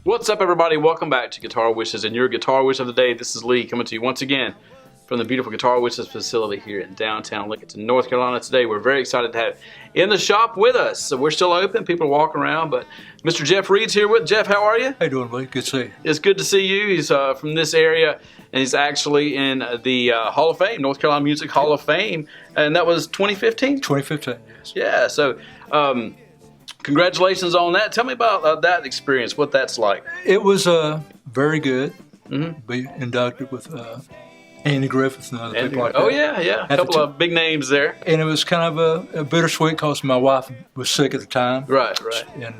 What's up, everybody? Welcome back to Guitar Wishes and your Guitar Wish of the Day. This is Lee coming to you once again from the beautiful Guitar Wishes facility here in downtown Lincoln, North Carolina. Today, we're very excited to have in the shop with us. So we're still open. People are walking around, but Mr. Jeff Reid's here with. Jeff, how are you? How you doing, Lee? Good to see you. It's good to see you. He's from this area, and he's actually in the Hall of Fame, North Carolina Music Hall of Fame, and that was 2015? 2015, yes. Yeah, so congratulations on that. Tell me about that experience, what that's like. It was very good. Be inducted with Andy Griffith and other people like that. Oh, yeah. A couple of big names there. And it was kind of a bittersweet because my wife was sick at the time. Right. And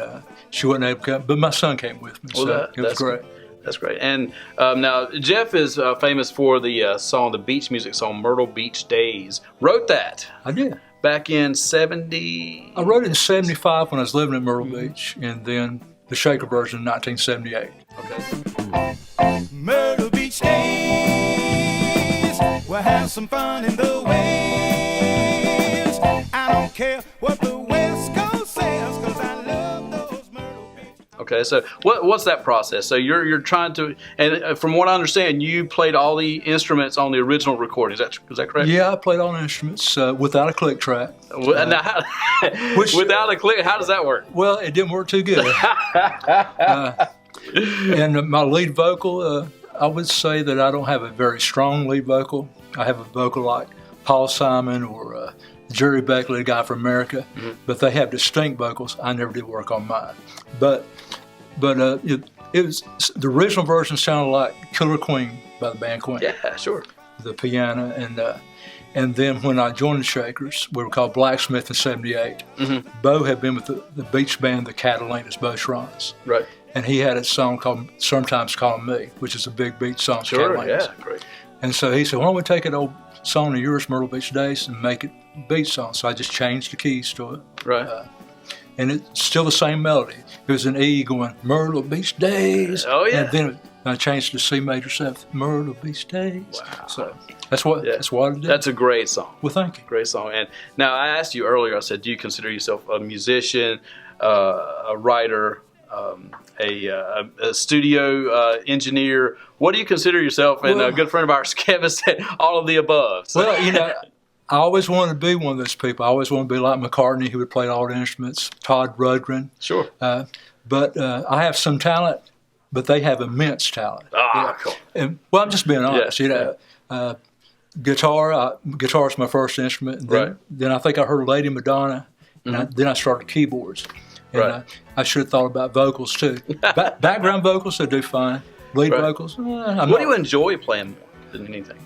she wasn't able to come, but my son came with me, so it was great. That's great. And now Jeff is famous for the song, the beach music song, Myrtle Beach Days. Wrote that. I did. Back in 70? I wrote it in 75 when I was living in Myrtle Beach, and then the Shaker version in 1978. Okay. Myrtle Beach Days, we'll have some fun in the waves. I don't care what the West Coast says, 'cause I love those Myrtle Beach. Okay, so what's that process? So you're trying to, and from what I understand, you played all the instruments on the original recording. Is that correct? Yeah, I played all the instruments without a click track. Now, without a click, how does that work? Well, it didn't work too good. And my lead vocal, I would say that I don't have a very strong lead vocal. I have a vocal like Paul Simon or Jerry Beckley, the guy from America, but they have distinct vocals. I never did work on mine. But it was, the original version sounded like Killer Queen by the band Queen. Yeah, sure. The piano, and then when I joined the Shakers, we were called Blacksmith in 78. Bo had been with the beach band, the Catalinas, Bo Schrons. Right. And he had a song called Sometimes Calling Me, which is a big beach song. Sure, Catalinas. yeah, great. And so he said, why don't we take an old song of yours, Myrtle Beach Days, and make it beach song? So I just changed the keys to it. Right. And it's still the same melody. It was an E going, Myrtle Beach Days. Oh, yeah. And then I changed to C major 7th, Myrtle Beach Days. Wow. So that's what I did. That's a great song. Well, thank you. Great song. And now I asked you earlier, I said, do you consider yourself a musician, a writer, a studio engineer? What do you consider yourself? And a good friend of ours, Kevin, said all of the above. So. Well, I always wanted to be one of those people. I always wanted to be like McCartney, who would play all the instruments, Todd Rundgren. Sure. But I have some talent, but they have immense talent. Cool. And, well, I'm just being honest. Guitar is my first instrument. And then I think I heard Lady Madonna, and then I started keyboards. And I should have thought about vocals, too. Background vocals, I do fine. Lead vocals, what do you enjoy playing more than anything?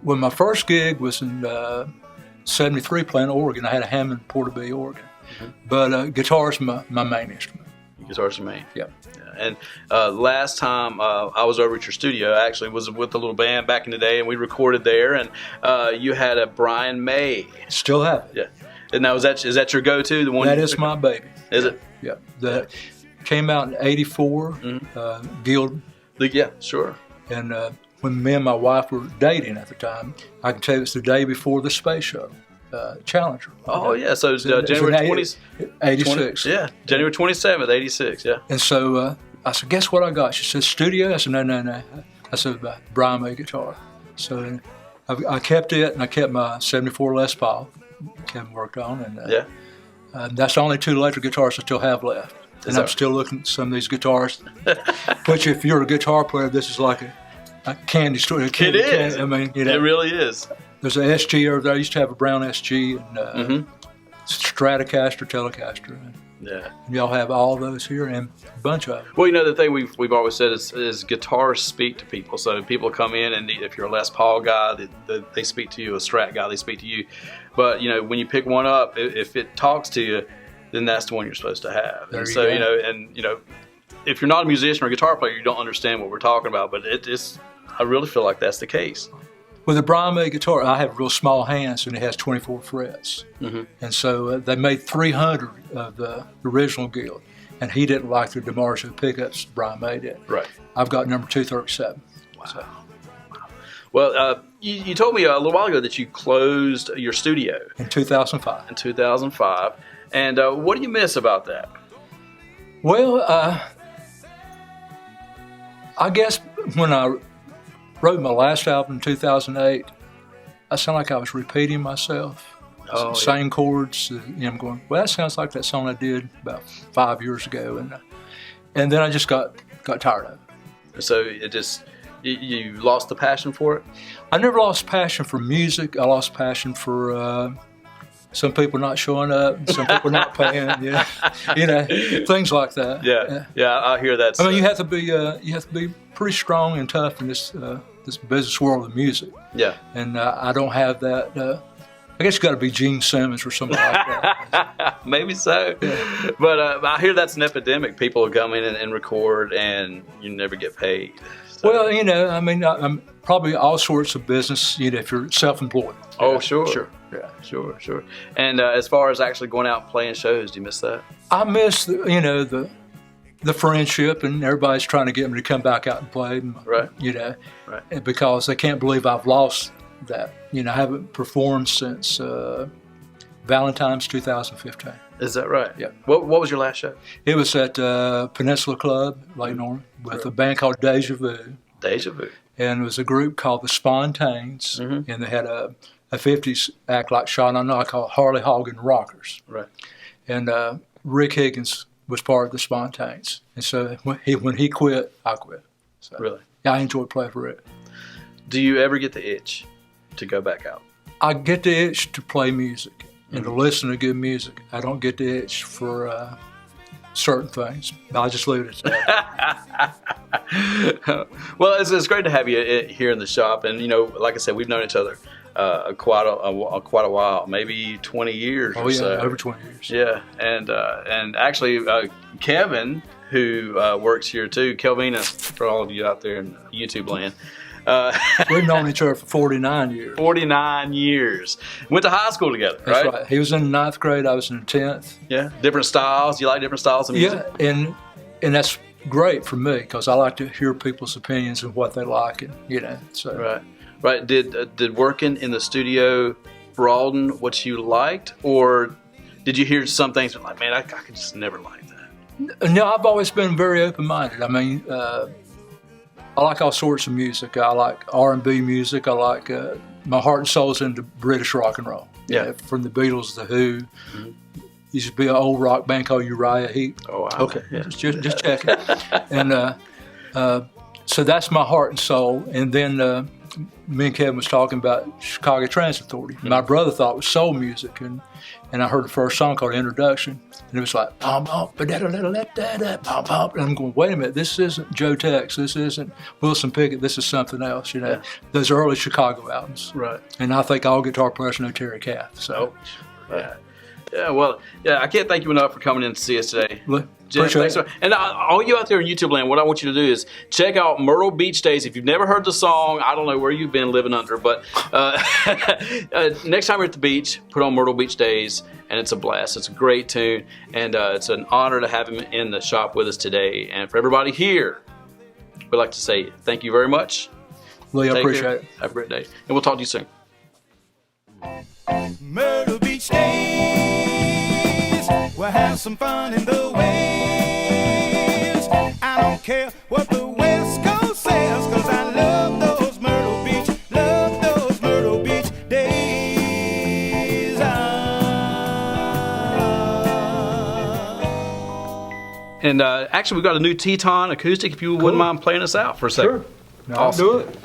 Well, my first gig was in 73 playing organ. I had a Hammond Portabee organ. But guitar is my main instrument. Guitar's your main? Yeah. And last time I was over at your studio, I actually was with a little band back in the day, and we recorded there, and you had a Brian May. Still have it. Yeah. And now, is that your go-to? The one that is my baby. Is it? Yeah. That came out in 84, Guild. Yeah, sure. And when me and my wife were dating at the time, I can tell you it's the day before the space shuttle, Challenger. Oh, yeah. So it's January 20th. 86. Yeah, January 27th, 86, yeah. And so I said, guess what I got? She said, studio? I said, no. I said, Brian May guitar. So I kept it, and I kept my 74 Les Paul. Kevin worked on, and that's the only 2 electric guitars I still have left. And I'm still looking at some of these guitars, which if you're a guitar player, this is like a candy store. It is. I mean, it really is. There's an SG over there. I used to have a brown SG and Stratocaster, Telecaster. And y'all have all those here and a bunch of them. Well, the thing we've always said is guitars speak to people. So people come in, and if you're a Les Paul guy, they speak to you. A Strat guy, they speak to you. But when you pick one up, if it talks to you, then that's the one you're supposed to have. There and you so go. If you're not a musician or a guitar player, you don't understand what we're talking about. But I really feel like that's the case. With the Brian May guitar, I have real small hands, and it has 24 frets. And so they made 300 of the original Guild, and he didn't like the DiMarzio pickups Brian May did. Right. I've got number 237. Wow. So. Well, you told me a little while ago that you closed your studio. In 2005. In 2005. And what do you miss about that? Well, I guess when I wrote my last album in 2008, I sound like I was repeating myself. Same chords. I'm going, well, that sounds like that song I did about 5 years ago. And then I just got tired of it. So it just, you lost the passion for it? I never lost passion for music. I lost passion for some people not showing up, and some people not paying. Things like that. Yeah, I hear that. I mean, you have to be pretty strong and tough in this business world of music. Yeah. And I don't have that. I guess you got to be Gene Simmons or something like that. Maybe so. Yeah. But I hear that's an epidemic. People come in and record, and you never get paid. So. Well, I mean, I'm probably all sorts of business. If you're self-employed. Oh, sure. Yeah, sure. And as far as actually going out and playing shows, do you miss that? I miss the friendship, and everybody's trying to get me to come back out and play. Right. Right. Because they can't believe I've lost that. I haven't performed since Valentine's 2015. Is that right? Yeah. What was your last show? It was at Peninsula Club, Lake Norman, with a band called Deja Vu. Deja Vu. And it was a group called the Spontanes, and they had a 50s act like Sean I know I call Harley Hog and Rockers. Right. And Rick Higgins was part of the Spontanes. And so when he quit, I quit. So, really? Yeah, I enjoyed playing for Rick. Do you ever get the itch to go back out? I get the itch to play music and to listen to good music. I don't get the itch for certain things. I'll just leave it at that. Well, it's great to have you here in the shop. And, like I said, we've known each other quite a while, maybe 20 years or so. Over 20 years. Yeah, and actually Kevin, who works here too, KEVINA, for all of you out there in YouTube land. We've known each other for 49 years. 49 years. Went to high school together, right? That's right. He was in the 9th grade. I was in the 10th. Yeah. Different styles. You like different styles of music? Yeah, and that's great for me because I like to hear people's opinions and what they like, and so. Right. Did working in the studio broaden what you liked, or did you hear some things like, man, I could just never like that? No, I've always been very open-minded. I mean, I like all sorts of music. I like R&B music. I like my heart and soul's into British rock and roll. Yeah. From the Beatles, the Who. Used to be an old rock band called Uriah Heep. Oh, wow. Okay, yeah. just check it. And so that's my heart and soul. And then me and Kevin was talking about Chicago Transit Authority. My brother thought it was soul music, and I heard the first song called Introduction, and it was like, pom pom, pom pom, and I'm going, wait a minute, this isn't Joe Tex, this isn't Wilson Pickett, this is something else, Those early Chicago albums. Right. And I think all guitar players know Terry Kath. So, Yeah, well, I can't thank you enough for coming in to see us today. Well, Jeff, thanks for, and all you out there in YouTube land, what I want you to do is check out Myrtle Beach Days. If you've never heard the song, I don't know where you've been living under, but next time you're at the beach, put on Myrtle Beach Days, and it's a blast. It's a great tune, and it's an honor to have him in the shop with us today. And for everybody here, we'd like to say thank you very much. Lee, I appreciate it. Have a great day, and we'll talk to you soon. Myrtle Beach Days, we'll have some fun in the waves. I don't care what the West Coast says, 'cause I love those Myrtle Beach days. And actually, we've got a new Teton acoustic, if you wouldn't mind playing us out for a second. Sure. I'll do it.